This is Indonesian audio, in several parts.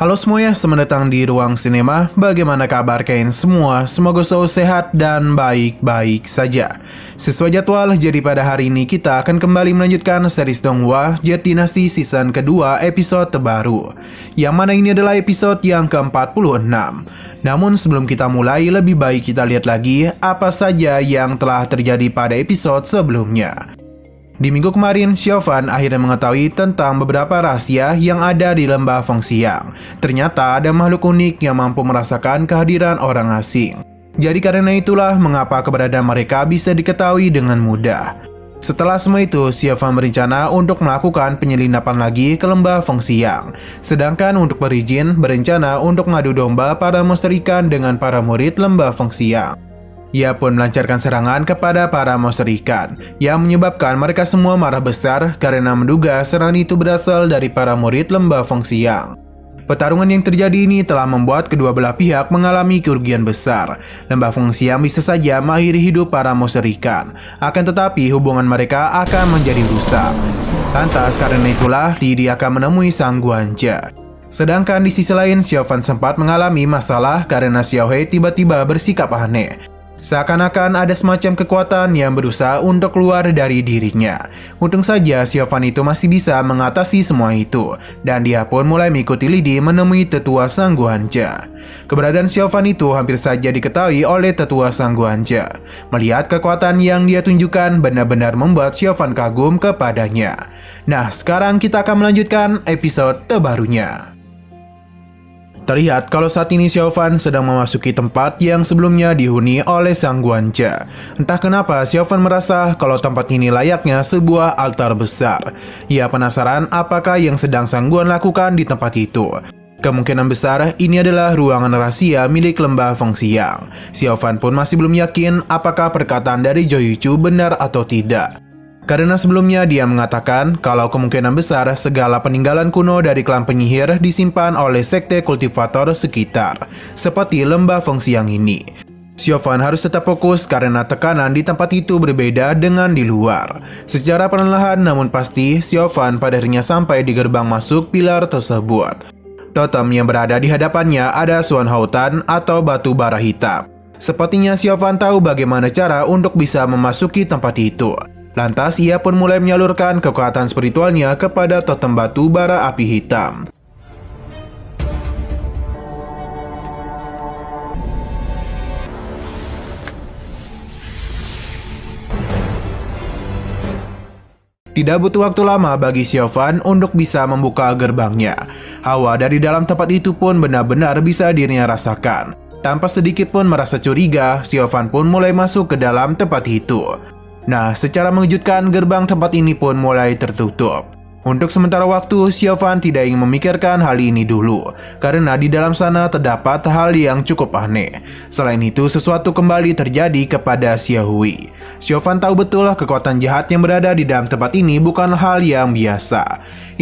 Halo semuanya, selamat datang di Ruang Sinema. Bagaimana kabar kalian semua? Semoga selalu sehat dan baik-baik saja. Sesuai jadwal, jadi pada hari ini kita akan kembali melanjutkan series Donghua Jet Dynasty season kedua episode terbaru, yang mana ini adalah episode yang ke-46. Namun sebelum kita mulai, lebih baik kita lihat lagi apa saja yang telah terjadi pada episode sebelumnya. Di minggu kemarin, Xiaofan akhirnya mengetahui tentang beberapa rahasia yang ada di lembah Fengxiang. Ternyata ada makhluk unik yang mampu merasakan kehadiran orang asing. Jadi karena itulah mengapa keberadaan mereka bisa diketahui dengan mudah. Setelah semua itu, Xiaofan berencana untuk melakukan penyelinapan lagi ke lembah Fengxiang. Sedangkan untuk berijin, berencana untuk mengadu domba para monster ikan dengan para murid lembah Fengxiang. Ia pun melancarkan serangan kepada para monster ikan, yang menyebabkan mereka semua marah besar karena menduga serangan itu berasal dari para murid lembah Fengxiang. Pertarungan yang terjadi ini telah membuat kedua belah pihak mengalami kerugian besar. Lembah Fengxiang bisa saja mengakhiri hidup para monster ikan, akan tetapi hubungan mereka akan menjadi rusak. Lantas karena itulah Li akan menemui Sang Guanja. Sedangkan di sisi lain, Xiaofan sempat mengalami masalah karena Xiaohe tiba-tiba bersikap aneh. Seakan-akan ada semacam kekuatan yang berusaha untuk keluar dari dirinya. Untung saja Xiaofan itu masih bisa mengatasi semua itu, dan dia pun mulai mengikuti Li menemui tetua Sang Guanja. Keberadaan Xiaofan itu hampir saja diketahui oleh tetua Sang Guanja. Melihat kekuatan yang dia tunjukkan benar-benar membuat Xiaofan kagum kepadanya. Nah, sekarang kita akan melanjutkan episode terbarunya. Terlihat kalau saat ini Xiaofan sedang memasuki tempat yang sebelumnya dihuni oleh Sang Guanja. Entah kenapa Xiaofan merasa kalau tempat ini layaknya sebuah altar besar. Ia penasaran apakah yang sedang Sang Guan lakukan di tempat itu. Kemungkinan besar ini adalah ruangan rahasia milik lembah Fengxiang. Xiaofan pun masih belum yakin apakah perkataan dari Zhou Yuchu benar atau tidak. Karena sebelumnya dia mengatakan kalau kemungkinan besar segala peninggalan kuno dari klan penyihir disimpan oleh sekte kultivator sekitar, seperti lembah Fengxiang ini. Xiaofan harus tetap fokus karena tekanan di tempat itu berbeda dengan di luar. Secara perlahan namun pasti, Xiaofan pada akhirnya sampai di gerbang masuk pilar tersebut. Totem yang berada di hadapannya ada Suan Hautan atau batu bara hitam. Sepertinya Xiaofan tahu bagaimana cara untuk bisa memasuki tempat itu. Lantas ia pun mulai menyalurkan kekuatan spiritualnya kepada totem batu bara api hitam. Tidak butuh waktu lama bagi Xiaofan untuk bisa membuka gerbangnya. Hawa dari dalam tempat itu pun benar-benar bisa dirinya rasakan. Tanpa sedikit pun merasa curiga, Xiaofan pun mulai masuk ke dalam tempat itu. Nah, secara mengejutkan gerbang tempat ini pun mulai tertutup. Untuk sementara waktu, Xiaofan tidak ingin memikirkan hal ini dulu, karena di dalam sana terdapat hal yang cukup aneh. Selain itu, sesuatu kembali terjadi kepada Xiaohui. Xiaofan tahu betul kekuatan jahat yang berada di dalam tempat ini bukan hal yang biasa.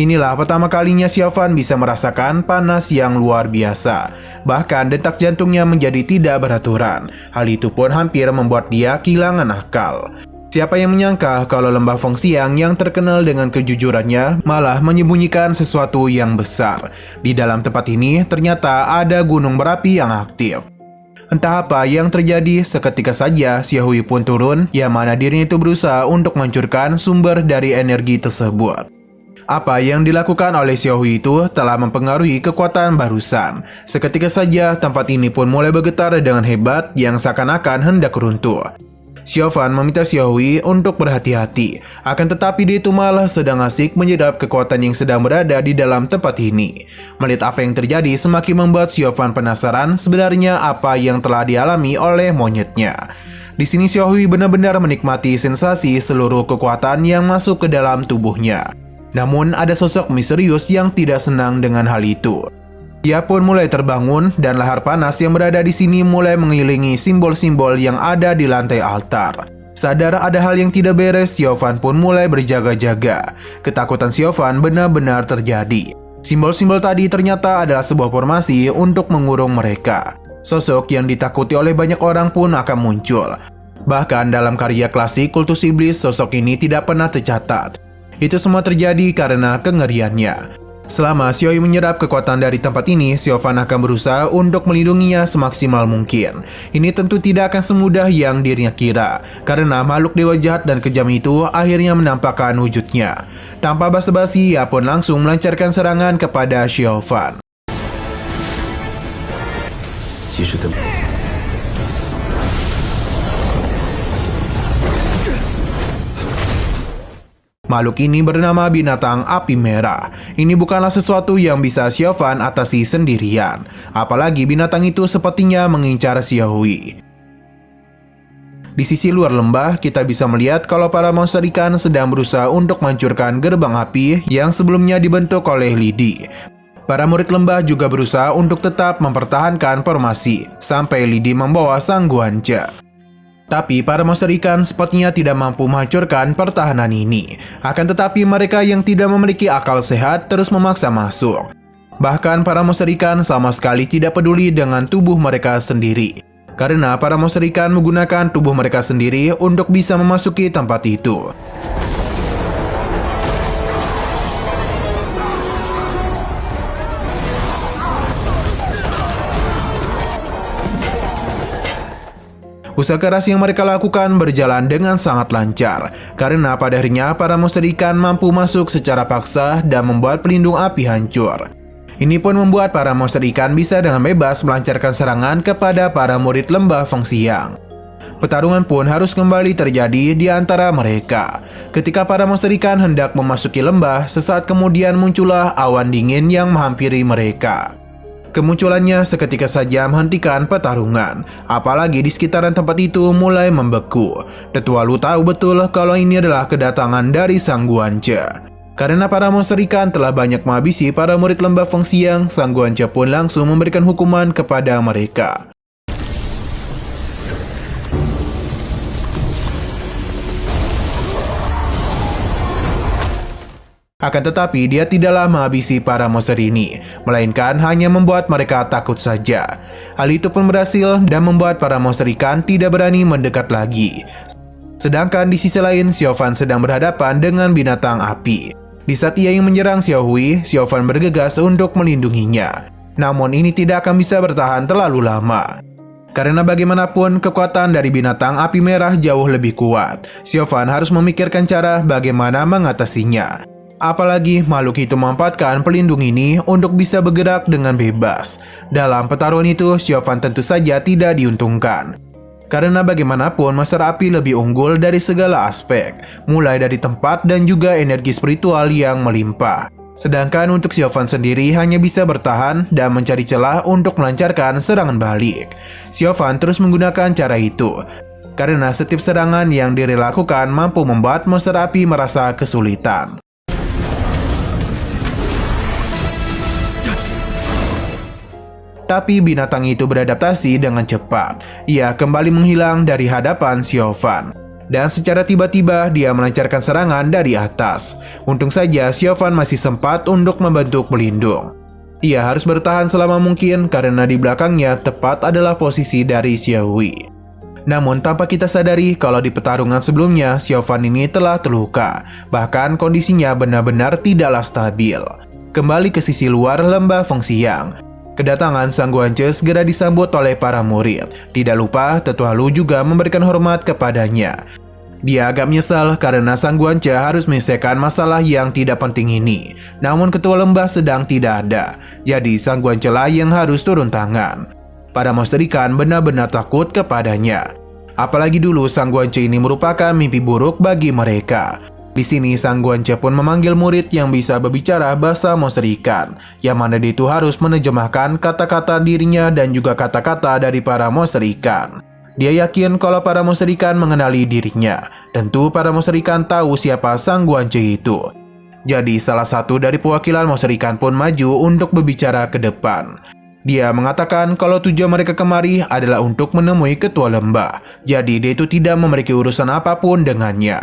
Inilah pertama kalinya Xiaofan bisa merasakan panas yang luar biasa. Bahkan detak jantungnya menjadi tidak beraturan. Hal itu pun hampir membuat dia kehilangan akal. Siapa yang menyangka kalau lembah Fengxiang yang terkenal dengan kejujurannya malah menyembunyikan sesuatu yang besar. Di dalam tempat ini ternyata ada gunung berapi yang aktif. Entah apa yang terjadi, seketika saja Xiaohui pun turun, yang mana dirinya itu berusaha untuk menghancurkan sumber dari energi tersebut. Apa yang dilakukan oleh Xiaohui itu telah mempengaruhi kekuatan barusan. Seketika saja tempat ini pun mulai bergetar dengan hebat yang seakan-akan hendak runtuh. Xiaofan meminta Xiaohui untuk berhati-hati, akan tetapi dia itu malah sedang asik menyedap kekuatan yang sedang berada di dalam tempat ini. Melihat apa yang terjadi semakin membuat Xiaofan penasaran sebenarnya apa yang telah dialami oleh monyetnya. Di sini Xiaohui benar-benar menikmati sensasi seluruh kekuatan yang masuk ke dalam tubuhnya. Namun ada sosok misterius yang tidak senang dengan hal itu. Ia pun mulai terbangun dan lahar panas yang berada di sini mulai mengelilingi simbol-simbol yang ada di lantai altar. Sadar ada hal yang tidak beres, Xiaofan pun mulai berjaga-jaga. Ketakutan Xiaofan benar-benar terjadi. Simbol-simbol tadi ternyata adalah sebuah formasi untuk mengurung mereka. Sosok yang ditakuti oleh banyak orang pun akan muncul. Bahkan dalam karya klasik kultus iblis, sosok ini tidak pernah tercatat. Itu semua terjadi karena kengeriannya. Selama Xiaoyu menyerap kekuatan dari tempat ini, Xiaofan akan berusaha untuk melindunginya semaksimal mungkin. Ini tentu tidak akan semudah yang dirinya kira, karena makhluk dewa jahat dan kejam itu akhirnya menampakkan wujudnya. Tanpa basa-basi, ia pun langsung melancarkan serangan kepada Xiaofan. Makhluk ini bernama binatang api merah. Ini bukanlah sesuatu yang bisa Xiaofan atasi sendirian. Apalagi binatang itu sepertinya mengincar Xiaohui. Di sisi luar lembah, kita bisa melihat kalau para monster ikan sedang berusaha untuk menghancurkan gerbang api yang sebelumnya dibentuk oleh Lidi. Para murid lembah juga berusaha untuk tetap mempertahankan formasi, sampai Lidi membawa Sang Guanche. Tapi para monster ikan sepertinya tidak mampu menghancurkan pertahanan ini. Akan tetapi mereka yang tidak memiliki akal sehat terus memaksa masuk. Bahkan para monster ikan sama sekali tidak peduli dengan tubuh mereka sendiri. Karena para monster ikan menggunakan tubuh mereka sendiri untuk bisa memasuki tempat itu. Usaha keras yang mereka lakukan berjalan dengan sangat lancar, karena pada akhirnya para monster ikan mampu masuk secara paksa dan membuat pelindung api hancur. Ini pun membuat para monster ikan bisa dengan bebas melancarkan serangan kepada para murid lembah Feng Xiang. Pertarungan pun harus kembali terjadi di antara mereka. Ketika para monster ikan hendak memasuki lembah, sesaat kemudian muncullah awan dingin yang menghampiri mereka. Kemunculannya seketika saja menghentikan pertarungan, apalagi di sekitaran tempat itu mulai membeku. Tetua Lu tahu betul kalau ini adalah kedatangan dari Sang Guanche. Karena para monster ikan telah banyak menghabisi para murid lembah Feng Xiang, Sang Guanche pun langsung memberikan hukuman kepada mereka. Akan tetapi dia tidaklah menghabisi para monster ini, melainkan hanya membuat mereka takut saja. Hal itu pun berhasil dan membuat para monster ikan tidak berani mendekat lagi. Sedangkan di sisi lain, Xiaofan sedang berhadapan dengan binatang api. Di saat ia ingin menyerang Xiaohui, Xiaofan bergegas untuk melindunginya. Namun ini tidak akan bisa bertahan terlalu lama. Karena bagaimanapun kekuatan dari binatang api merah jauh lebih kuat. Xiaofan harus memikirkan cara bagaimana mengatasinya. Apalagi makhluk itu memanfaatkan pelindung ini untuk bisa bergerak dengan bebas. Dalam pertarungan itu, Xiaofan tentu saja tidak diuntungkan. Karena bagaimanapun monster api lebih unggul dari segala aspek, mulai dari tempat dan juga energi spiritual yang melimpah. Sedangkan untuk Xiaofan sendiri hanya bisa bertahan dan mencari celah untuk melancarkan serangan balik. Xiaofan terus menggunakan cara itu, karena setiap serangan yang diri lakukan mampu membuat monster api merasa kesulitan. Tapi binatang itu beradaptasi dengan cepat. Ia kembali menghilang dari hadapan Xiaofan. Dan secara tiba-tiba dia melancarkan serangan dari atas. Untung saja Xiaofan masih sempat untuk membentuk pelindung. Ia harus bertahan selama mungkin karena di belakangnya tepat adalah posisi dari Xiaohui. Namun tanpa kita sadari kalau di pertarungan sebelumnya Xiaofan ini telah terluka. Bahkan kondisinya benar-benar tidaklah stabil. Kembali ke sisi luar lembah Feng Xiang. Kedatangan Sang Guanche segera disambut oleh para murid. Tidak lupa, Tetua Lu juga memberikan hormat kepadanya. Dia agak menyesal karena Sang Guanche harus menyelesaikan masalah yang tidak penting ini. Namun ketua lembah sedang tidak ada. Jadi Sang Guanche lah yang harus turun tangan. Para monster ikan benar-benar takut kepadanya. Apalagi dulu Sang Guanche ini merupakan mimpi buruk bagi mereka. Di sini Sang Guanche pun memanggil murid yang bisa berbicara bahasa monster ikan, yang mana dia itu harus menerjemahkan kata-kata dirinya dan juga kata-kata dari para monster ikan. Dia yakin kalau para monster ikan mengenali dirinya. Tentu para monster ikan tahu siapa Sang Guanche itu. Jadi salah satu dari perwakilan monster ikan pun maju untuk berbicara ke depan. Dia mengatakan kalau tujuan mereka kemari adalah untuk menemui ketua lembah. Jadi dia itu tidak memiliki urusan apapun dengannya.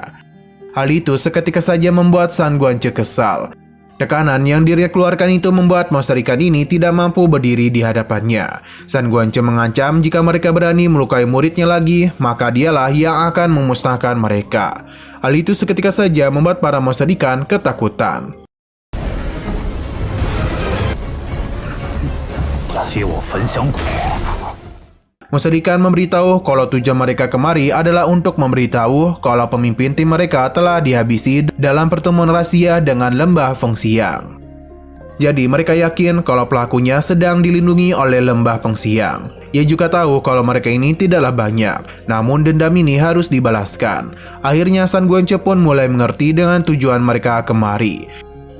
Hal itu seketika saja membuat Sang Guanche kesal. Tekanan yang dirinya keluarkan itu membuat monster ikan ini tidak mampu berdiri di hadapannya. Sang Guanche mengancam jika mereka berani melukai muridnya lagi, maka dialah yang akan memusnahkan mereka. Hal itu seketika saja membuat para monster ikan ketakutan. 携我焚香谷。 Musadikan memberitahu kalau tujuan mereka kemari adalah untuk memberitahu kalau pemimpin tim mereka telah dihabisi dalam pertemuan rahasia dengan lembah Fengxiang. Jadi mereka yakin kalau pelakunya sedang dilindungi oleh lembah Fengxiang. Ia juga tahu kalau mereka ini tidaklah banyak, namun dendam ini harus dibalaskan. Akhirnya San Guanche pun mulai mengerti dengan tujuan mereka kemari.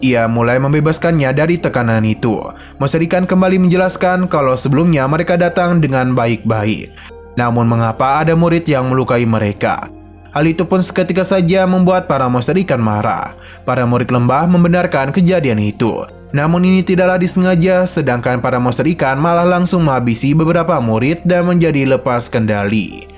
Ia mulai membebaskannya dari tekanan itu. Musadikan kembali menjelaskan kalau sebelumnya mereka datang dengan baik-baik. Namun mengapa ada murid yang melukai mereka? Hal itu pun seketika saja membuat para Musadikan marah. Para murid lembah membenarkan kejadian itu. Namun ini tidaklah disengaja, sedangkan para Musadikan malah langsung menghabisi beberapa murid dan menjadi lepas kendali.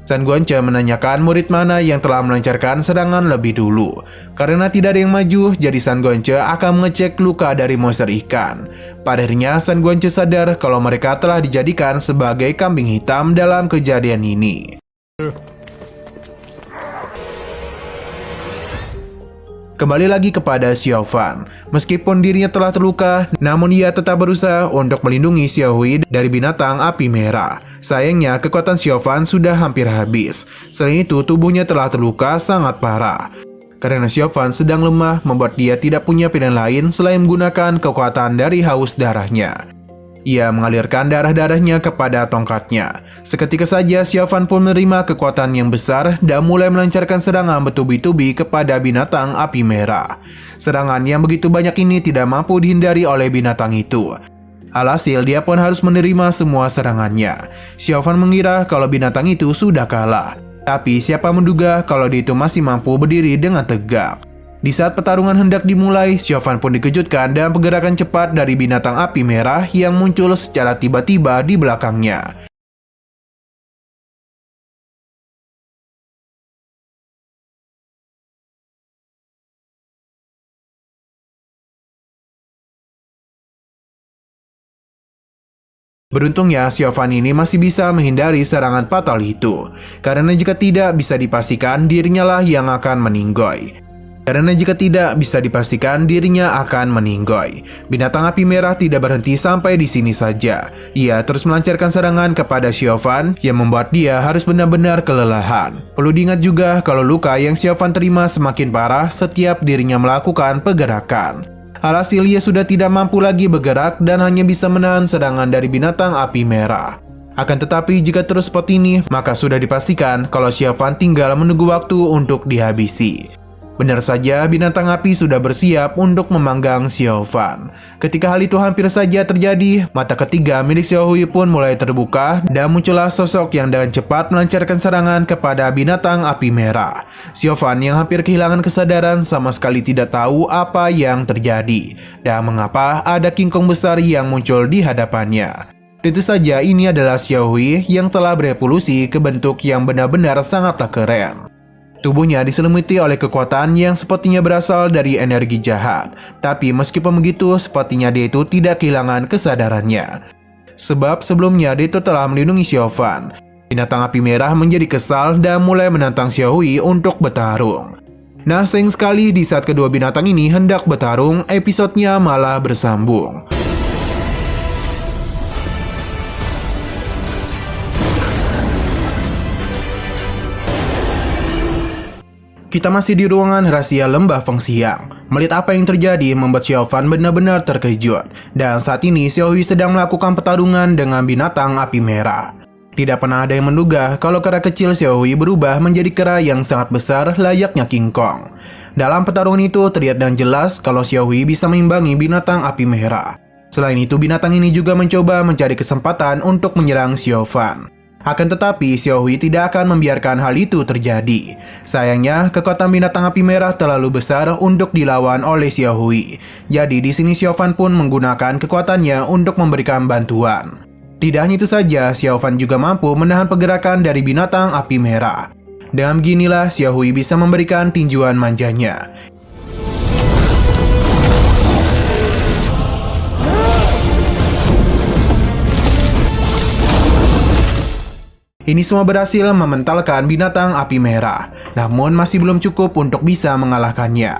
San Guanche menanyakan murid mana yang telah melancarkan serangan lebih dulu. Karena tidak ada yang maju, jadi San Guanche akan mengecek luka dari monster ikan. Pada akhirnya San Guanche sadar kalau mereka telah dijadikan sebagai kambing hitam dalam kejadian ini. Kembali lagi kepada Xiao Fan. Meskipun dirinya telah terluka, namun ia tetap berusaha untuk melindungi Xiao Hui dari binatang api merah. Sayangnya, kekuatan Xiao Fan sudah hampir habis. Selain itu, tubuhnya telah terluka sangat parah. Karena Xiao Fan sedang lemah, membuat dia tidak punya pilihan lain selain menggunakan kekuatan dari haus darahnya. Ia mengalirkan darah-darahnya kepada tongkatnya. Seketika saja Xiao Fan pun menerima kekuatan yang besar dan mulai melancarkan serangan bertubi-tubi kepada binatang api merah. Serangan yang begitu banyak ini tidak mampu dihindari oleh binatang itu. Alhasil dia pun harus menerima semua serangannya. Xiao Fan mengira kalau binatang itu sudah kalah. Tapi siapa menduga kalau dia itu masih mampu berdiri dengan tegak. Di saat pertarungan hendak dimulai, Xiao Fan pun dikejutkan dengan pergerakan cepat dari binatang api merah yang muncul secara tiba-tiba di belakangnya. Beruntungnya, Xiao Fan ini masih bisa menghindari serangan fatal itu. Karena jika tidak bisa dipastikan dirinya lah yang akan meninggoy. Binatang api merah tidak berhenti sampai di sini saja. Ia terus melancarkan serangan kepada Xiao Fan yang membuat dia harus benar-benar kelelahan. Perlu diingat juga kalau luka yang Xiao Fan terima semakin parah setiap dirinya melakukan pergerakan. Alhasil ia sudah tidak mampu lagi bergerak dan hanya bisa menahan serangan dari binatang api merah. Akan tetapi jika terus seperti ini, maka sudah dipastikan kalau Xiao Fan tinggal menunggu waktu untuk dihabisi. Benar saja, binatang api sudah bersiap untuk memanggang Xiao Fan. Ketika hal itu hampir saja terjadi, mata ketiga milik Xiao Hui pun mulai terbuka dan muncullah sosok yang dengan cepat melancarkan serangan kepada binatang api merah. Xiao Fan yang hampir kehilangan kesadaran sama sekali tidak tahu apa yang terjadi dan mengapa ada King Kong besar yang muncul di hadapannya. Tentu saja ini adalah Xiao Hui yang telah berevolusi ke bentuk yang benar-benar sangatlah keren. Tubuhnya diselimuti oleh kekuatan yang sepertinya berasal dari energi jahat. Tapi meskipun begitu, sepertinya dia itu tidak kehilangan kesadarannya. Sebab sebelumnya dia itu telah melindungi Xiao Fan. Binatang api merah menjadi kesal dan mulai menantang Xiao Hui untuk bertarung. Nah, sayang sekali di saat kedua binatang ini hendak bertarung, episodenya malah bersambung. Kita masih di ruangan rahasia lembah Fengxiang. Melihat apa yang terjadi membuat Xiao Fan benar-benar terkejut. Dan saat ini Xiao Hui sedang melakukan pertarungan dengan binatang api merah. Tidak pernah ada yang menduga kalau kera kecil Xiao Hui berubah menjadi kera yang sangat besar layaknya King Kong. Dalam pertarungan itu terlihat dan jelas kalau Xiao Hui bisa mengimbangi binatang api merah. Selain itu binatang ini juga mencoba mencari kesempatan untuk menyerang Xiao Fan. Akan tetapi, Xiao Hui tidak akan membiarkan hal itu terjadi. Sayangnya, kekuatan binatang api merah terlalu besar untuk dilawan oleh Xiao Hui. Jadi, di sini Xiao Fan pun menggunakan kekuatannya untuk memberikan bantuan. Tidak hanya itu saja, Xiao Fan juga mampu menahan pergerakan dari binatang api merah. Dengan beginilah, Xiao Hui bisa memberikan tinjuan manjanya. Ini semua berhasil mementalkan binatang api merah, namun masih belum cukup untuk bisa mengalahkannya.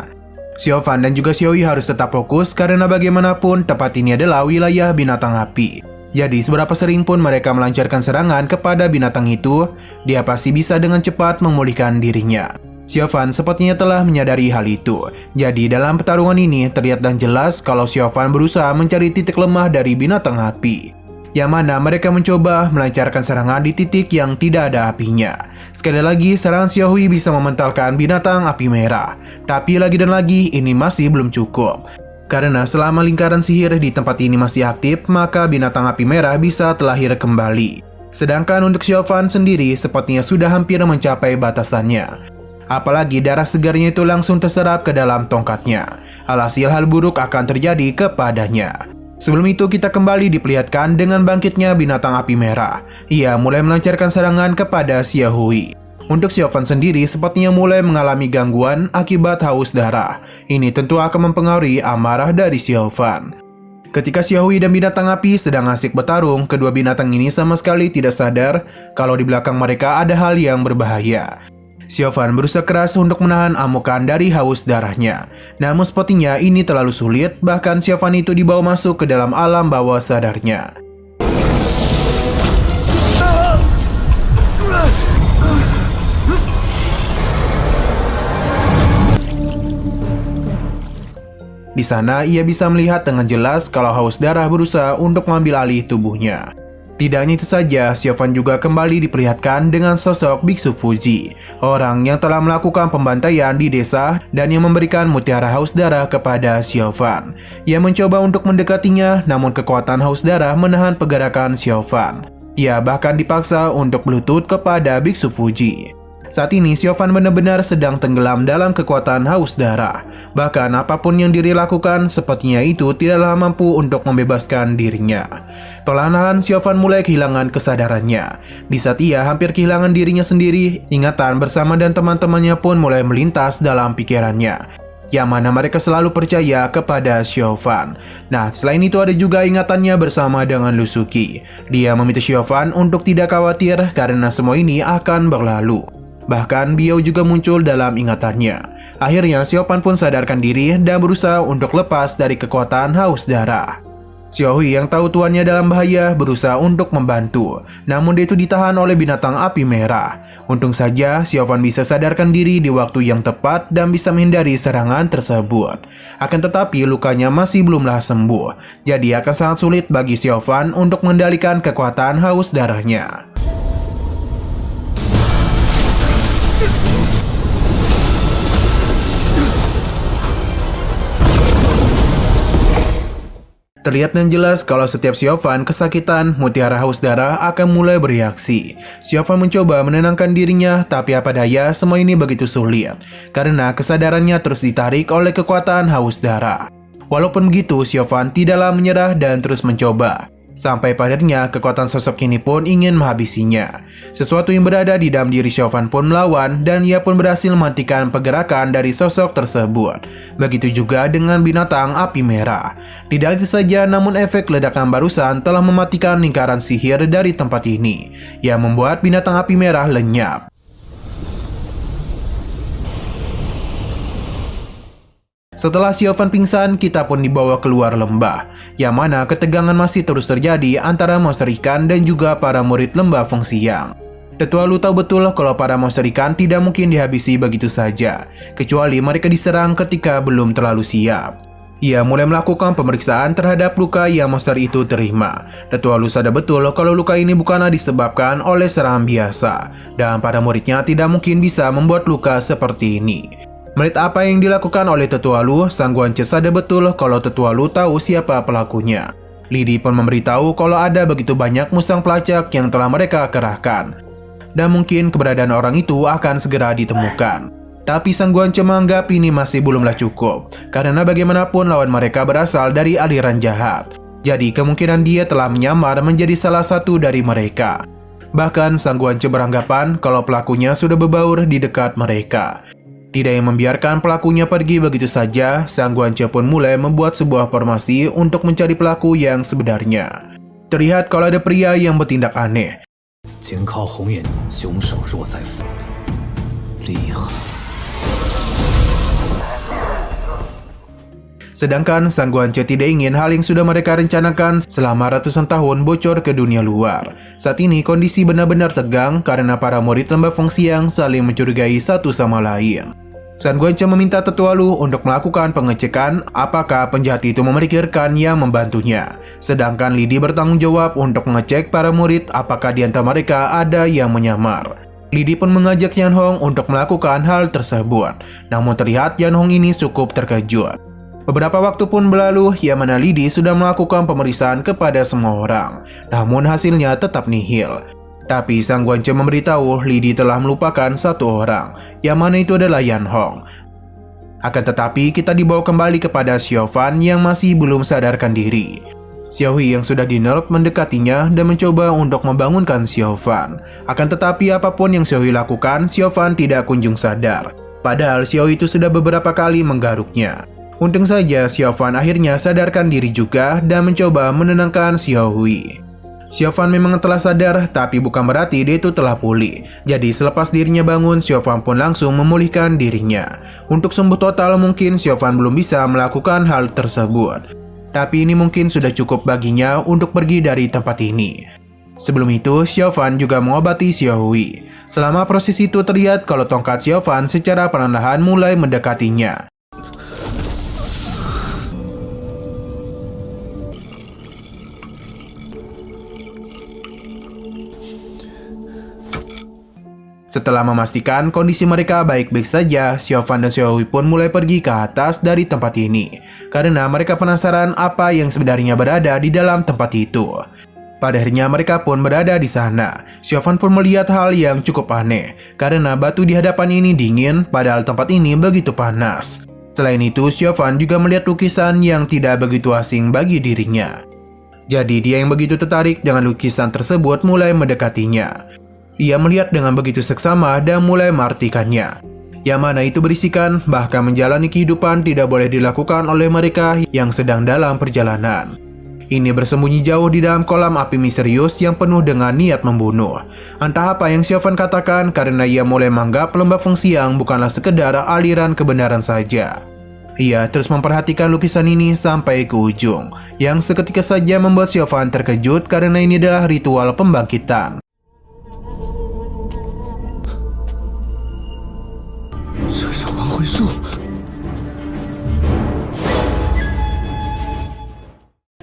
Xiao Fan dan juga Xiao Hui harus tetap fokus karena bagaimanapun tempat ini adalah wilayah binatang api. Jadi seberapa sering pun mereka melancarkan serangan kepada binatang itu, dia pasti bisa dengan cepat memulihkan dirinya. Xiaofan sepertinya telah menyadari hal itu. Jadi dalam pertarungan ini terlihat dan jelas kalau Xiaofan berusaha mencari titik lemah dari binatang api, yang mana mereka mencoba melancarkan serangan di titik yang tidak ada apinya. Sekali lagi serangan Xiaohui bisa mementalkan binatang api merah. Tapi lagi dan lagi ini masih belum cukup. Karena selama lingkaran sihir di tempat ini masih aktif, maka binatang api merah bisa terlahir kembali. Sedangkan untuk Xiaofan sendiri sepertinya sudah hampir mencapai batasannya. Apalagi darah segarnya itu langsung terserap ke dalam tongkatnya. Alhasil hal buruk akan terjadi kepadanya. Sebelum itu kita kembali diperlihatkan dengan bangkitnya binatang api merah. Ia mulai melancarkan serangan kepada Xiaohui. Untuk Xiaofan sendiri sepertinya mulai mengalami gangguan akibat haus darah. Ini tentu akan mempengaruhi amarah dari Xiaofan. Ketika Xiaohui dan binatang api sedang asik bertarung, kedua binatang ini sama sekali tidak sadar kalau di belakang mereka ada hal yang berbahaya. Xiaofan berusaha keras untuk menahan amukan dari haus darahnya. Namun sepertinya ini terlalu sulit, bahkan Xiaofan itu dibawa masuk ke dalam alam bawah sadarnya. Di sana ia bisa melihat dengan jelas kalau haus darah berusaha untuk mengambil alih tubuhnya. Tidak hanya itu saja, Xiaofan juga kembali diperlihatkan dengan sosok Biksu Fuji, orang yang telah melakukan pembantaian di desa dan yang memberikan mutiara haus darah kepada Xiaofan. Ia mencoba untuk mendekatinya, namun kekuatan haus darah menahan pergerakan Xiaofan. Ia bahkan dipaksa untuk berlutut kepada Biksu Fuji. Saat ini Xiaofan benar-benar sedang tenggelam dalam kekuatan haus darah. Bahkan apapun yang diri lakukan sepertinya itu tidaklah mampu untuk membebaskan dirinya. Perlahan-lahan Xiaofan mulai kehilangan kesadarannya. Di saat ia hampir kehilangan dirinya sendiri, ingatan bersama dan teman-temannya pun mulai melintas dalam pikirannya, yang mana mereka selalu percaya kepada Xiaofan. Nah, selain itu ada juga ingatannya bersama dengan Lu Suqi. Dia meminta Xiaofan untuk tidak khawatir karena semua ini akan berlalu. Bahkan Biao juga muncul dalam ingatannya. Akhirnya Xiaofan pun sadarkan diri dan berusaha untuk lepas dari kekuatan haus darah. Xiaohui yang tahu tuannya dalam bahaya berusaha untuk membantu, namun dia itu ditahan oleh binatang api merah. Untung saja Xiaofan bisa sadarkan diri di waktu yang tepat dan bisa menghindari serangan tersebut. Akan tetapi lukanya masih belumlah sembuh, jadi akan sangat sulit bagi Xiaofan untuk mengendalikan kekuatan haus darahnya. Terlihat dan jelas kalau setiap Xiaofan kesakitan, mutiara haus darah akan mulai bereaksi. Xiaofan mencoba menenangkan dirinya, tapi apa daya semua ini begitu sulit, karena kesadarannya terus ditarik oleh kekuatan haus darah. Walaupun begitu, Xiaofan tidaklah menyerah dan terus mencoba. Sampai padanya kekuatan sosok ini pun ingin menghabisinya. Sesuatu yang berada di dalam diri Xiaofan pun melawan dan ia pun berhasil mematikan pergerakan dari sosok tersebut. Begitu juga dengan binatang api merah. Tidak itu saja, namun efek ledakan barusan telah mematikan lingkaran sihir dari tempat ini, yang membuat binatang api merah lenyap. Setelah Xiaofan pingsan, kita pun dibawa keluar lembah, yang mana ketegangan masih terus terjadi antara monster ikan dan juga para murid lembah Feng Xiang. Tetua Lu tahu betul kalau para monster ikan tidak mungkin dihabisi begitu saja, kecuali mereka diserang ketika belum terlalu siap. Ia mulai melakukan pemeriksaan terhadap luka yang monster itu terima. Tetua Lu sadar betul kalau luka ini bukanlah disebabkan oleh serangan biasa, dan para muridnya tidak mungkin bisa membuat luka seperti ini. Melihat apa yang dilakukan oleh Tetua Lu, Sang Guance sadar betul kalau Tetua Lu tahu siapa pelakunya. Li Di pun memberitahu kalau ada begitu banyak musang pelacak yang telah mereka kerahkan, dan mungkin keberadaan orang itu akan segera ditemukan. Tapi Sang Guance menganggap ini masih belumlah cukup, karena bagaimanapun lawan mereka berasal dari aliran jahat. Jadi kemungkinan dia telah menyamar menjadi salah satu dari mereka. Bahkan Sang Guance beranggapan kalau pelakunya sudah berbaur di dekat mereka. Tidak yang membiarkan pelakunya pergi begitu saja, Sang Guance pun mulai membuat sebuah formasi untuk mencari pelaku yang sebenarnya. Terlihat kalau ada pria yang bertindak aneh. Sedangkan Sang Guance tidak ingin hal yang sudah mereka rencanakan selama ratusan tahun bocor ke dunia luar. Saat ini kondisi benar-benar tegang karena para murid lembah Feng Xiang saling mencurigai satu sama lain. San Guance meminta Tetua Lu untuk melakukan pengecekan apakah penjahat itu memiliki rekan yang membantunya. Sedangkan Li Di bertanggung jawab untuk mengecek para murid apakah di antara mereka ada yang menyamar. Li Di pun mengajak Yan Hong untuk melakukan hal tersebut. Namun terlihat Yan Hong ini cukup terkejut. Beberapa waktu pun berlalu, yang mana Li Di sudah melakukan pemeriksaan kepada semua orang. Namun hasilnya tetap nihil. Tapi Sang Guance memberitahu Li Di telah melupakan satu orang, yang mana itu adalah Yan Hong. Akan tetapi kita dibawa kembali kepada Xiao Fan yang masih belum sadarkan diri. Xiao Hui yang sudah dinerp mendekatinya dan mencoba untuk membangunkan Xiao Fan. Akan tetapi apapun yang Xiao Hui lakukan, Xiao Fan tidak kunjung sadar. Padahal Xiao Hui itu sudah beberapa kali menggaruknya. Untung saja Xiao Fan akhirnya sadarkan diri juga dan mencoba menenangkan Xiao Hui. Xiao Fan memang telah sadar, tapi bukan berarti dia itu telah pulih. Jadi selepas dirinya bangun, Xiao Fan pun langsung memulihkan dirinya. Untuk sembuh total mungkin Xiao Fan belum bisa melakukan hal tersebut. Tapi ini mungkin sudah cukup baginya untuk pergi dari tempat ini. Sebelum itu, Xiao Fan juga mengobati Xiao Hui. Selama proses itu terlihat kalau tongkat Xiao Fan secara perlahan mulai mendekatinya. Setelah memastikan kondisi mereka baik-baik saja, Xiao Fan dan Xiao Hui pun mulai pergi ke atas dari tempat ini. Karena mereka penasaran apa yang sebenarnya berada di dalam tempat itu. Pada akhirnya mereka pun berada di sana. Xiao Fan pun melihat hal yang cukup aneh. Karena batu di hadapan ini dingin, padahal tempat ini begitu panas. Selain itu, Xiao Fan juga melihat lukisan yang tidak begitu asing bagi dirinya. Jadi dia yang begitu tertarik dengan lukisan tersebut mulai mendekatinya. Ia melihat dengan begitu seksama dan mulai mengartikannya. Yang mana itu berisikan bahkan menjalani kehidupan tidak boleh dilakukan oleh mereka yang sedang dalam perjalanan. Ini bersembunyi jauh di dalam kolam api misterius yang penuh dengan niat membunuh. Entah apa yang Xiao Fan katakan karena ia mulai menganggap lembah Feng Xiang bukanlah sekedar aliran kebenaran saja. Ia terus memperhatikan lukisan ini sampai ke ujung, yang seketika saja membuat Xiao Fan terkejut karena ini adalah ritual pembangkitan.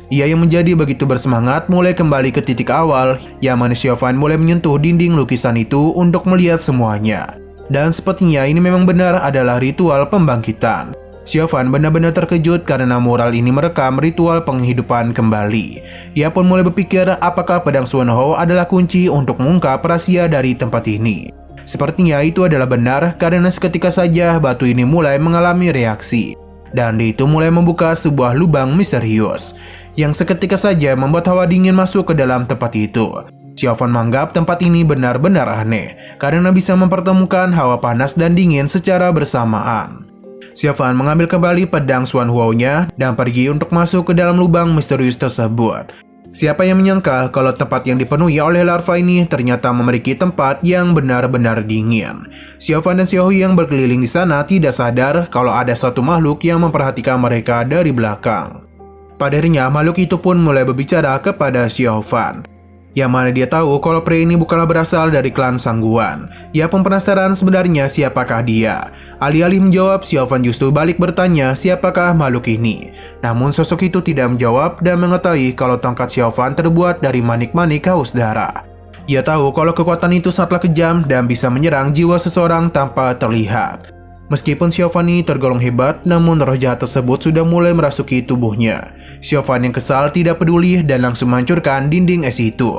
Ia yang menjadi begitu bersemangat mulai kembali ke titik awal, yang mana Xiao Fan mulai menyentuh dinding lukisan itu untuk melihat semuanya. Dan sepertinya ini memang benar adalah ritual pembangkitan. Xiao Fan benar-benar terkejut karena mural ini merekam ritual penghidupan kembali. Ia pun mulai berpikir apakah pedang Xuan Hou adalah kunci untuk mengungkap rahasia dari tempat ini. Sepertinya itu adalah benar karena seketika saja batu ini mulai mengalami reaksi. Dan itu mulai membuka sebuah lubang misterius yang seketika saja membuat hawa dingin masuk ke dalam tempat itu. Xiao Fan menganggap tempat ini benar-benar aneh karena bisa mempertemukan hawa panas dan dingin secara bersamaan. Xiao Fan mengambil kembali pedang Xuan Hou-nya dan pergi untuk masuk ke dalam lubang misterius tersebut. Siapa yang menyangka kalau tempat yang dipenuhi oleh larva ini ternyata memiliki tempat yang benar-benar dingin. Xiao Fan dan Xiao Hui yang berkeliling di sana tidak sadar kalau ada satu makhluk yang memperhatikan mereka dari belakang. Pada akhirnya makhluk itu pun mulai berbicara kepada Xiao Fan, yang mana dia tahu kalau pria ini bukanlah berasal dari klan Sangguan. Ia pun penasaran sebenarnya siapakah dia. Alih-alih menjawab, Xiao Fan justru balik bertanya siapakah makhluk ini. Namun sosok itu tidak menjawab dan mengetahui kalau tongkat Xiao Fan terbuat dari manik-manik haus darah. Ia tahu kalau kekuatan itu sangatlah kejam dan bisa menyerang jiwa seseorang tanpa terlihat. Meskipun Xiao Fan ini tergolong hebat, namun roh jahat tersebut sudah mulai merasuki tubuhnya. Xiao Fan yang kesal tidak peduli dan langsung menghancurkan dinding es itu.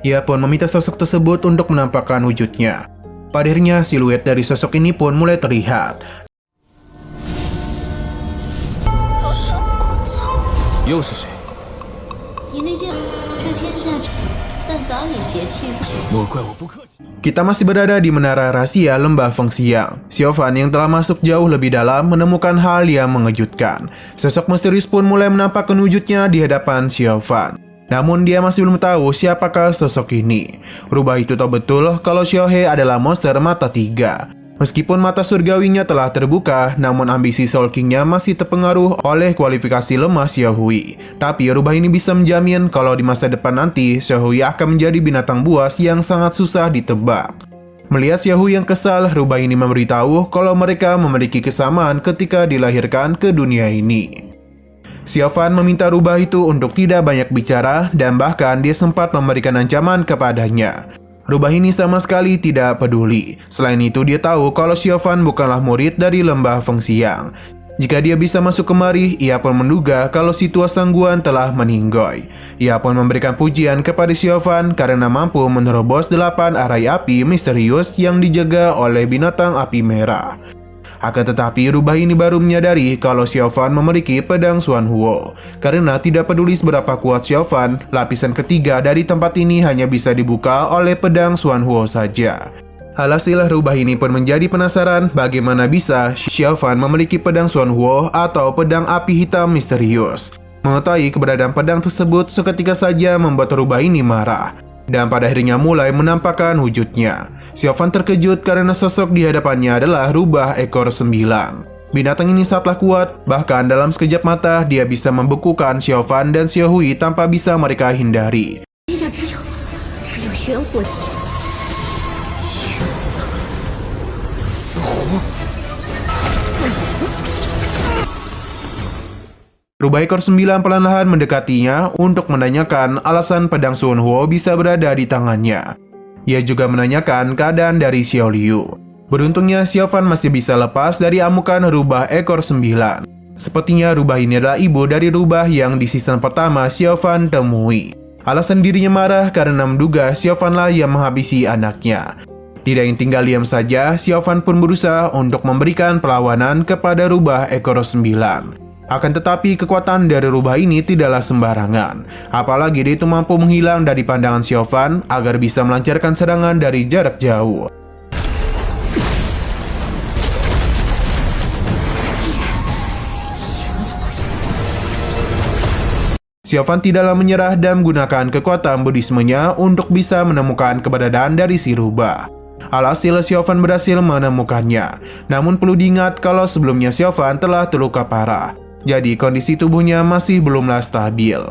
Ia pun meminta sosok tersebut untuk menampakkan wujudnya. Pada akhirnya siluet dari sosok ini pun mulai terlihat. Kita masih berada di menara rahasia lembah Feng Xiang. Xiao Fan yang telah masuk jauh lebih dalam menemukan hal yang mengejutkan. Sosok misterius pun mulai menampakkan wujudnya di hadapan Xiao Fan. Namun dia masih belum tahu siapakah sosok ini. Rubah itu tahu betul kalau Xiao He adalah monster mata tiga. Meskipun mata surgawinya telah terbuka, namun ambisi Soul King-nya masih terpengaruh oleh kualifikasi lemah Xiaohui. Tapi rubah ini bisa menjamin kalau di masa depan nanti, Xiaohui akan menjadi binatang buas yang sangat susah ditebak. Melihat Xiaohui yang kesal, rubah ini memberitahu kalau mereka memiliki kesamaan ketika dilahirkan ke dunia ini. Xiaofan meminta rubah itu untuk tidak banyak bicara dan bahkan dia sempat memberikan ancaman kepadanya. Rubah ini sama sekali tidak peduli. Selain itu, dia tahu kalau Xiaofan bukanlah murid dari lembah Fengxiang. Jika dia bisa masuk kemari, ia pun menduga kalau si tua Sangguan telah meninggoy. Ia pun memberikan pujian kepada Xiaofan karena mampu menerobos 8 arai api misterius yang dijaga oleh binatang api merah. Akan tetapi, rubah ini baru menyadari kalau Xiaofan memiliki pedang Xuanhuo. Karena tidak peduli seberapa kuat Xiaofan, lapisan ketiga dari tempat ini hanya bisa dibuka oleh pedang Xuanhuo saja. Alhasil, rubah ini pun menjadi penasaran bagaimana bisa Xiaofan memiliki pedang Xuanhuo atau pedang api hitam misterius. Mengetahui keberadaan pedang tersebut seketika saja membuat rubah ini marah. Dan pada akhirnya mulai menampakkan wujudnya. Xiaofan terkejut karena sosok di hadapannya adalah rubah ekor 9. Binatang ini sangatlah kuat, bahkan dalam sekejap mata dia bisa membekukan Xiaofan dan Xiaohui tanpa bisa mereka hindari. Rubah ekor 9 perlahan-lahan mendekatinya untuk menanyakan alasan pedang Xuanhuo bisa berada di tangannya. Ia juga menanyakan keadaan dari Xiao Liu. Beruntungnya Xiaofan masih bisa lepas dari amukan rubah ekor 9. Sepertinya rubah ini adalah ibu dari rubah yang di season pertama Xiaofan temui. Alasan dirinya marah karena menduga Xiaofanlah yang menghabisi anaknya. Tidak ingin tinggal diam saja, Xiaofan pun berusaha untuk memberikan perlawanan kepada rubah ekor 9. Akan tetapi kekuatan dari rubah ini tidaklah sembarangan. Apalagi dia itu mampu menghilang dari pandangan Xiaofan agar bisa melancarkan serangan dari jarak jauh. Xiaofan tidaklah menyerah dan menggunakan kekuatan budismenya untuk bisa menemukan keberadaan dari si rubah. Alhasil Xiaofan berhasil menemukannya. Namun perlu diingat kalau sebelumnya Xiaofan telah terluka parah. Jadi kondisi tubuhnya masih belumlah stabil.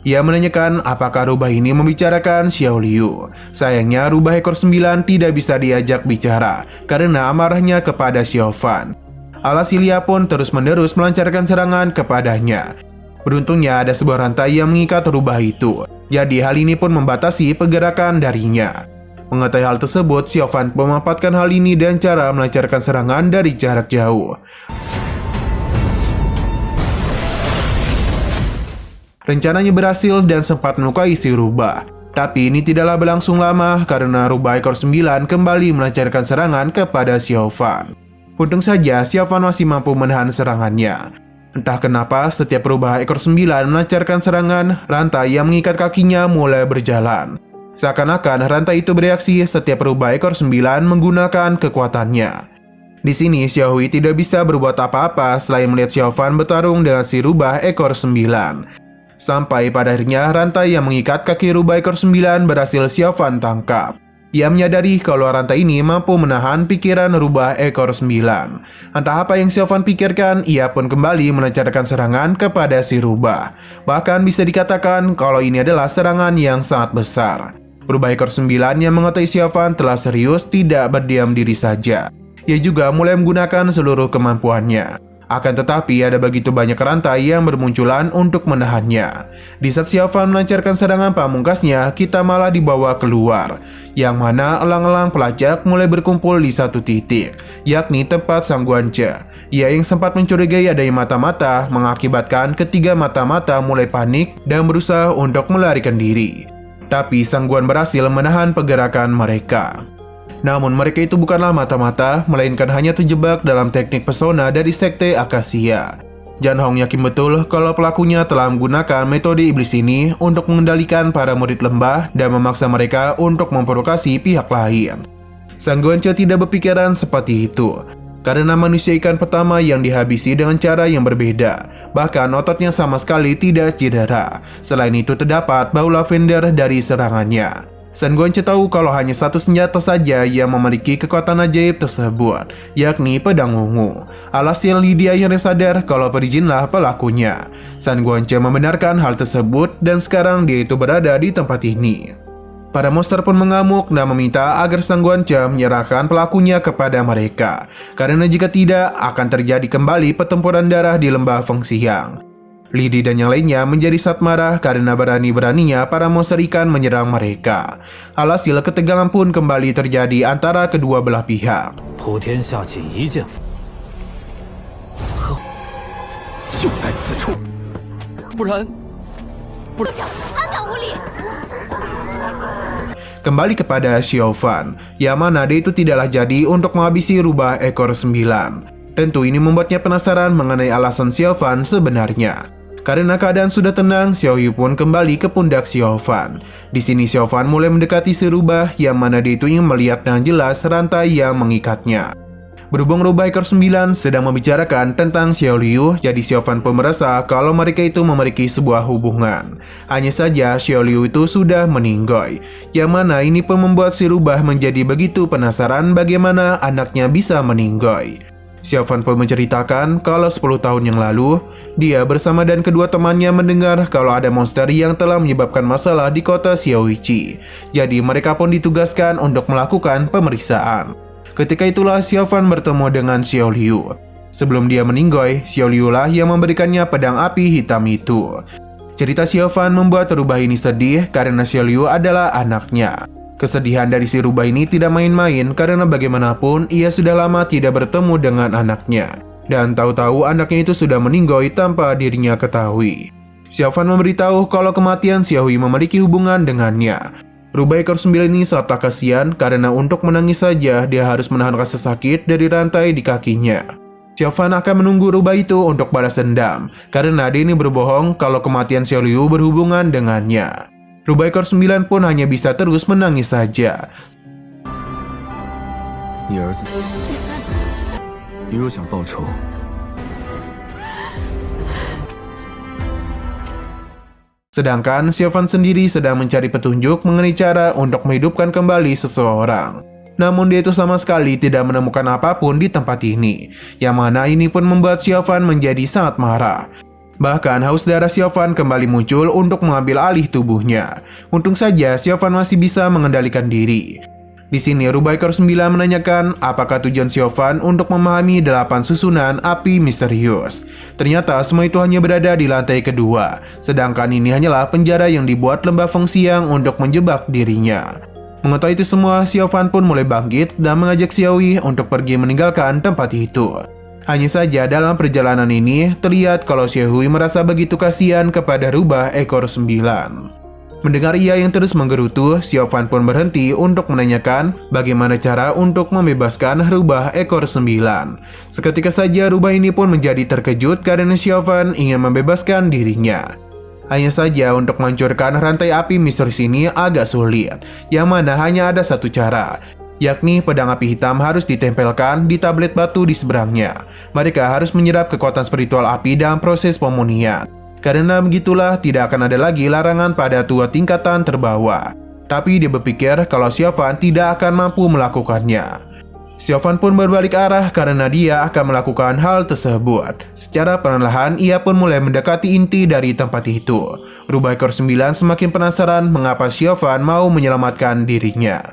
Ia menanyakan apakah rubah ini membicarakan Xiao Liu. Sayangnya rubah ekor 9 tidak bisa diajak bicara karena amarahnya kepada Xiaofan. Alhasil ia pun terus-menerus melancarkan serangan kepadanya. Beruntungnya ada sebuah rantai yang mengikat rubah itu. Jadi hal ini pun membatasi pergerakan darinya. Mengetahui hal tersebut, Xiaofan memanfaatkan hal ini dan cara melancarkan serangan dari jarak jauh. Rencananya berhasil dan sempat melukai si rubah. Tapi ini tidaklah berlangsung lama karena rubah ekor 9 kembali melancarkan serangan kepada Xiaofan. Untung saja Xiaofan masih mampu menahan serangannya. Entah kenapa setiap rubah ekor 9 melancarkan serangan, rantai yang mengikat kakinya mulai berjalan. Seakan-akan rantai itu bereaksi setiap rubah ekor 9 menggunakan kekuatannya. Di sini Xiaohui tidak bisa berbuat apa-apa selain melihat Xiaofan bertarung dengan si rubah ekor 9. Sampai pada akhirnya rantai yang mengikat kaki rubah ekor 9 berhasil Xiaofan tangkap. Ia menyadari kalau rantai ini mampu menahan pikiran rubah ekor 9. Entah apa yang Xiaofan pikirkan, ia pun kembali melancarkan serangan kepada si rubah. Bahkan bisa dikatakan kalau ini adalah serangan yang sangat besar. Rubah ekor 9 yang mengetahui Xiaofan telah serius tidak berdiam diri saja. Ia juga mulai menggunakan seluruh kemampuannya. Akan tetapi ada begitu banyak rantai yang bermunculan untuk menahannya. Di saat Xiaofan melancarkan serangan pamungkasnya, kita malah dibawa keluar. Yang mana elang-elang pelacak mulai berkumpul di satu titik, yakni tempat Sangguan Ce. Ia yang sempat mencurigai adanya mata-mata mengakibatkan ketiga mata-mata mulai panik dan berusaha untuk melarikan diri. Tapi Sangguan berhasil menahan pergerakan mereka. Namun mereka itu bukanlah mata-mata, melainkan hanya terjebak dalam teknik pesona dari sekte Akasia. Jan Hong yakin betul kalau pelakunya telah menggunakan metode iblis ini untuk mengendalikan para murid lembah dan memaksa mereka untuk memprovokasi pihak lain. Sangguan Ce tidak berpikiran seperti itu, karena manusia ikan pertama yang dihabisi dengan cara yang berbeda. Bahkan ototnya sama sekali tidak cedera. Selain itu terdapat bau lavender dari serangannya. Sun Guanche tahu kalau hanya satu senjata saja yang memiliki kekuatan ajaib tersebut, yakni pedang ungu. Alhasil dia akhirnya sadar kalau Perijinlah pelakunya. Sun Guanche membenarkan hal tersebut dan sekarang dia itu berada di tempat ini. Para monster pun mengamuk dan meminta agar Sun Guanche menyerahkan pelakunya kepada mereka, karena jika tidak akan terjadi kembali pertempuran darah di lembah Fengxiang. Li Di dan yang lainnya menjadi sangat marah karena berani-beraninya para monster ikan menyerang mereka. Alhasil ketegangan pun kembali terjadi antara kedua belah pihak. Kembali kepada Xiao Fan, yang mana dia itu tidaklah jadi untuk menghabisi rubah ekor 9. Tentu ini membuatnya penasaran mengenai alasan Xiao Fan sebenarnya. Karena keadaan sudah tenang, Xiao Yu pun kembali ke pundak Xiao Fan. Di sini Xiao Fan mulai mendekati si rubah, yang mana dia itu ingin melihat dengan jelas rantai yang mengikatnya. Berhubung rubah ekor 9 sedang membicarakan tentang Xiao Liu, jadi Xiao Fan pun merasa kalau mereka itu memiliki sebuah hubungan. Hanya saja Xiao Liu itu sudah meninggoy, yang mana ini pun membuat si rubah menjadi begitu penasaran bagaimana anaknya bisa meninggoy. Xiao Fan pun menceritakan kalau 10 tahun yang lalu, dia bersama dan kedua temannya mendengar kalau ada monster yang telah menyebabkan masalah di kota Xiaoyiqi. Jadi mereka pun ditugaskan untuk melakukan pemeriksaan. Ketika itulah Xiao Fan bertemu dengan Xiao Liu. Sebelum dia meninggoy, Xiao Liu lah yang memberikannya pedang api hitam itu. Cerita Xiao Fan membuat rubah ini sedih karena Xiao Liu adalah anaknya. Kesedihan dari si rubah ini tidak main-main karena bagaimanapun ia sudah lama tidak bertemu dengan anaknya. Dan tahu-tahu anaknya itu sudah meninggoy tanpa dirinya ketahui. Xiao Fan memberitahu kalau kematian Xiao Hui memiliki hubungan dengannya. Rubah ekor 9 ini sangatlah kasihan karena untuk menangis saja dia harus menahan rasa sakit dari rantai di kakinya. Xiao Fan akan menunggu rubah itu untuk balas dendam karena dia ini berbohong kalau kematian Xiao Liu berhubungan dengannya. Rubah ekor 9 pun hanya bisa terus menangis saja. Sedangkan Xiao Fan sendiri sedang mencari petunjuk mengenai cara untuk menghidupkan kembali seseorang. Namun dia itu sama sekali tidak menemukan apapun di tempat ini, yang mana ini pun membuat Xiao Fan menjadi sangat marah. Bahkan haus darah Xiao Fan kembali muncul untuk mengambil alih tubuhnya. Untung saja Xiao Fan masih bisa mengendalikan diri. Di sini rubah ekor 9 menanyakan apakah tujuan Xiao Fan untuk memahami 8 susunan api misterius. Ternyata semua itu hanya berada di lantai kedua, sedangkan ini hanyalah penjara yang dibuat lembah Fengxiang untuk menjebak dirinya. Mengetahui itu semua, Xiao Fan pun mulai bangkit dan mengajak Xiao Hui untuk pergi meninggalkan tempat itu. Hanya saja dalam perjalanan ini terlihat kalau Xiao Hui merasa begitu kasihan kepada rubah ekor 9. Mendengar ia yang terus menggerutu, Xiao Fan pun berhenti untuk menanyakan bagaimana cara untuk membebaskan rubah ekor 9. Seketika saja rubah ini pun menjadi terkejut karena Xiao Fan ingin membebaskan dirinya. Hanya saja untuk menghancurkan rantai api misterius ini agak sulit, yang mana hanya ada satu cara, yakni pedang api hitam harus ditempelkan di tablet batu di seberangnya. Mereka harus menyerap kekuatan spiritual api dalam proses pemunian. Karena begitulah tidak akan ada lagi larangan pada tua tingkatan terbawah. Tapi dia berpikir kalau Xiao Fan tidak akan mampu melakukannya. Xiao Fan pun berbalik arah karena dia akan melakukan hal tersebut. Secara perlahan ia pun mulai mendekati inti dari tempat itu. Rubah ekor 9 semakin penasaran mengapa Xiao Fan mau menyelamatkan dirinya.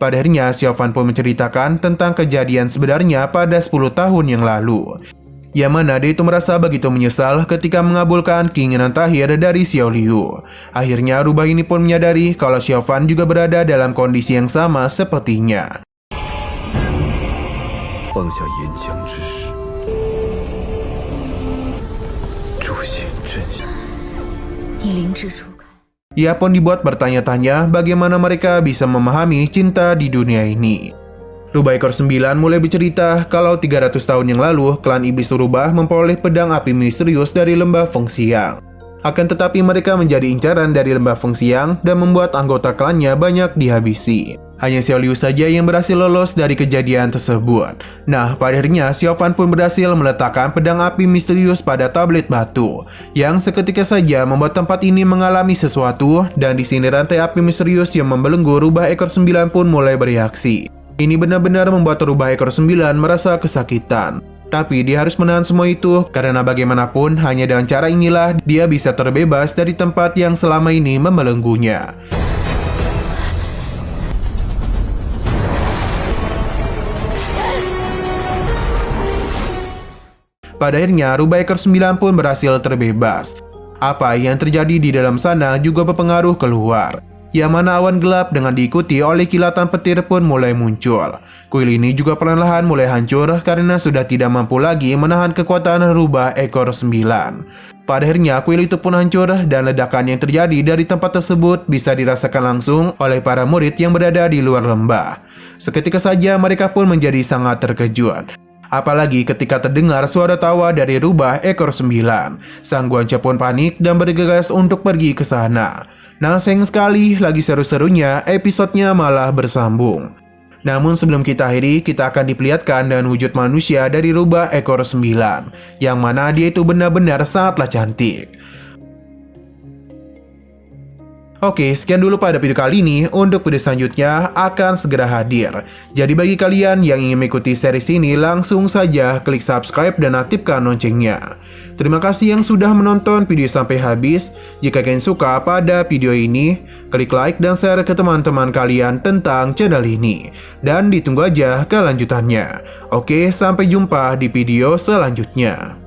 Pada akhirnya Xiao Fan pun menceritakan tentang kejadian sebenarnya pada 10 tahun yang lalu, yang mana dia itu merasa begitu menyesal ketika mengabulkan keinginan terakhir dari Xiao Liu. Akhirnya rubah ini pun menyadari kalau Xiao Fan juga berada dalam kondisi yang sama sepertinya. Ia pun dibuat bertanya-tanya bagaimana mereka bisa memahami cinta di dunia ini. Rubah ekor 9 mulai bercerita kalau 300 tahun yang lalu klan iblis rubah memperoleh pedang api misterius dari lembah Fengxiang. Akan tetapi mereka menjadi incaran dari lembah Fengxiang dan membuat anggota klannya banyak dihabisi. Hanya Xiaoliu saja yang berhasil lolos dari kejadian tersebut. Nah, pada akhirnya Xiaofan pun berhasil meletakkan pedang api misterius pada tablet batu, yang seketika saja membuat tempat ini mengalami sesuatu, dan di sini rantai api misterius yang membelenggu rubah ekor 9 pun mulai bereaksi. Ini benar-benar membuat rubah ekor 9 merasa kesakitan. Tapi dia harus menahan semua itu, karena bagaimanapun hanya dengan cara inilah dia bisa terbebas dari tempat yang selama ini membelenggunya. Pada akhirnya, rubah ekor 9 pun berhasil terbebas. Apa yang terjadi di dalam sana juga berpengaruh keluar, yang mana awan gelap dengan diikuti oleh kilatan petir pun mulai muncul. Kuil ini juga perlahan-lahan mulai hancur karena sudah tidak mampu lagi menahan kekuatan rubah ekor 9. Pada akhirnya, kuil itu pun hancur dan ledakan yang terjadi dari tempat tersebut bisa dirasakan langsung oleh para murid yang berada di luar lembah. Seketika saja mereka pun menjadi sangat terkejut. Apalagi ketika terdengar suara tawa dari rubah ekor 9. Sang Guanche pun panik dan bergegas untuk pergi ke sana. Nah, sayang sekali, lagi seru-serunya episodenya malah bersambung. Namun sebelum kita akhiri, kita akan diperlihatkan dengan wujud manusia dari rubah ekor 9, yang mana dia itu benar-benar sangatlah cantik. Oke, sekian dulu pada video kali ini. Untuk video selanjutnya akan segera hadir. Jadi bagi kalian yang ingin mengikuti series ini, langsung saja klik subscribe dan aktifkan loncengnya. Terima kasih yang sudah menonton video sampai habis. Jika kalian suka pada video ini, klik like dan share ke teman-teman kalian tentang channel ini. Dan ditunggu aja kelanjutannya. Oke, sampai jumpa di video selanjutnya.